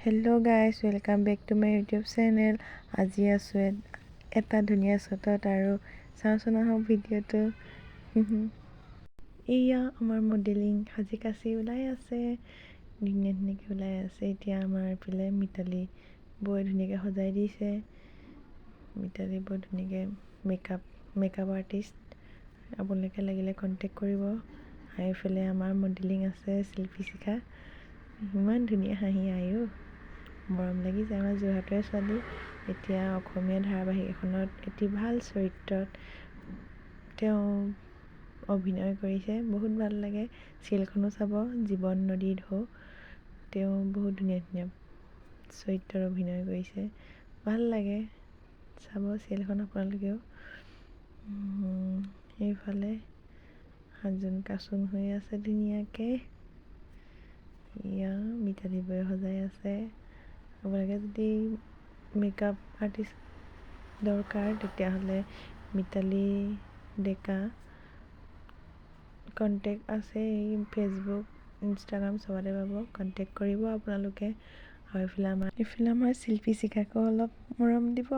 Hello' guys, welcome back to my YouTube channel. আজি আছোঁ এটা ধুনীয়া চটত আৰু চাওঁচোন আহক ভিডিঅ'টো। এয়া আমাৰ মডেলিং সাজি কাচি ওলাই আছে, ধুনীয়া ধুনীয়াকৈ ওলাই আছে। এতিয়া আমাৰ এইফালে মিতালী বৌয়ে ধুনীয়াকৈ সজাই দিছে। মিতালী বৌ ধুনীয়াকৈ মেকআপ আৰ্টিষ্ট। আপোনালোকে লাগিলে কণ্টেক্ট কৰিব। আৰু এইফালে আমাৰ মডেলিং আছে শিল্পী শিখা। ইমান ধুনীয়া হাঁহি আয়ো, মৰম লাগি যায়। আমাৰ যোৰহাটৰে ছোৱালী, এতিয়া অসমীয়া ধাৰাবাহিক এখনত এটি ভাল চৰিত্ৰত তেওঁ অভিনয় কৰিছে, বহুত ভাল লাগে। চিৰিয়েলখনো চাব, জীৱন নদীৰ ঢৌ। তেওঁ বহুত ধুনীয়া ধুনীয়া চৰিত্ৰত অভিনয় কৰিছে, ভাল লাগে। চাব চিৰিয়েলখন আপোনালোকেও। এইফালে সাজোন কাচোন হৈ আছে ধুনীয়াকৈ। এয়া মিতালী বৌয়ে সজাই আছে। আপোনালোকে যদি মেকআপ আৰ্টিষ্ট দৰকাৰ তেতিয়াহ'লে মিতালী ডেকা কণ্টেক্ট আছে, এই ফেচবুক ইনষ্টাগ্ৰাম চবতে পাব, কণ্টেক্ট কৰিব আপোনালোকে। আৰু এইফালে আমাৰ শিল্পী শিখাকো অলপ মৰম দিব,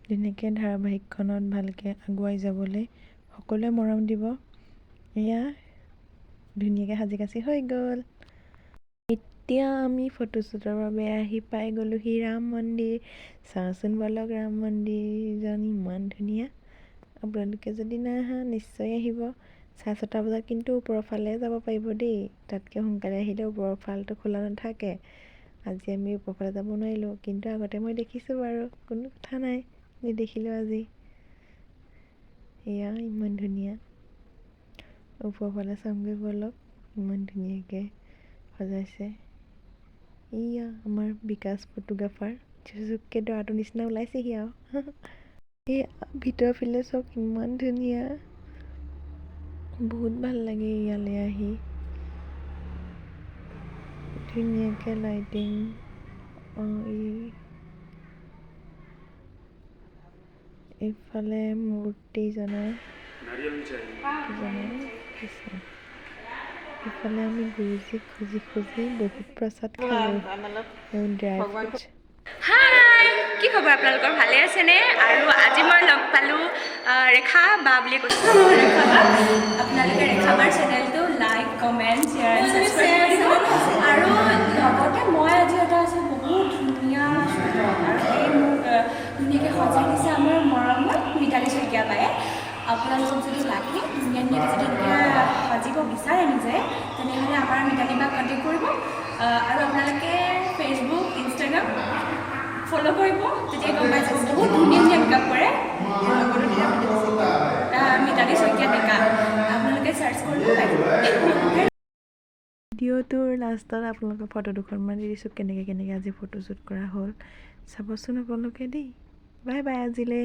ধুনীয়াকৈ ধাৰাবাহিকখনত ভালকৈ আগুৱাই যাবলৈ সকলোৱে মৰম দিব। এয়া ধুনীয়াকৈ সাজি কাচি হৈ গ'ল। এতিয়া আমি ফটোশ্বুটৰ বাবে আহি পাই গ'লোহি ৰাম মন্দিৰ। চাওঁচোন বলক, ৰাম মন্দিৰজন ইমান ধুনীয়া। আপোনালোকে যদি নাই আহা নিশ্চয় আহিব। 6:30 বজাত কিন্তু ওপৰৰ ফালে যাব পাৰিব দেই, তাতকৈ সোনকালে আহিলে ওপৰৰ ফালটো খোলা নাথাকে। আজি আমি ওপৰৰ ফালে যাব নোৱাৰিলোঁ, কিন্তু আগতে মই দেখিছোঁ বাৰু, কোনো কথা নাই, নেদেখিলোঁ আজি। এয়া ইমান ধুনীয়া, ওপৰৰ ফালে চামগৈ বলক, ইমান ধুনীয়াকৈ সজাইছে। এয়া আমাৰ বিকাশ ফটোগ্ৰাফাৰ, চুচুককৈ দৰাটোৰ নিচিনা ওলাইছেহি আৰু। এই ভিতৰৰ ফালে চাওক ইমান ধুনীয়া, বহুত ভাল লাগে ইয়ালৈ আহি। ধুনীয়াকৈ লাইটিং। এইফালে মূৰ্তিজনৰ ইফালে আমি গুৰুজীক খুজি খুজি বহুত প্ৰসাদ খালোঁ, ড্ৰাই ফ্ৰুটছ। হাই, কি খবৰ আপোনালোকৰ? ভালে আছেনে? আৰু আজি মই লগ পালোঁ ৰেখা বা বুলি কৈছোঁ। ৰেখা বা, আপোনালোকে ৰেখা বাৰ চেনেলটো like, comment, share and subscribe কৰি দিব। আৰু লগতে মই আজি এটা আছে বহুত ধুনীয়া চৰিত্ৰ, আৰু এই মোক ধুনীয়াকৈ সজাই দিছে আমাৰ মৰমৰ মিতালী শইকীয়া বায়ে। আপোনালোকক যদি লাগে ধুনীয়া ধুনীয়াকৈ যদি সাজিব বিচাৰে নিজে, তেনেহ'লে আমাৰ মিতালী বাক কণ্টেক্ট কৰিব। আৰু আপোনালোকে ফেচবুক, ইনষ্টাগ্ৰাম ফ'ল' কৰিব, তেতিয়া গম পাই যাব। বহুত ধুনীয়া ধুনীয়া মেকআপ কৰে মিতালী শইকীয়া ডেকা, আপোনালোকে চাৰ্চ কৰিব পাৰিব। ভিডিঅ'টোৰ লাষ্টত আপোনালোকৰ ফটো দুখনমান দি দিছোঁ, কেনেকৈ আজি ফটোশ্বুট কৰা হ'ল, চাবচোন আপোনালোকে দেই। বাই বাই আজিলৈ।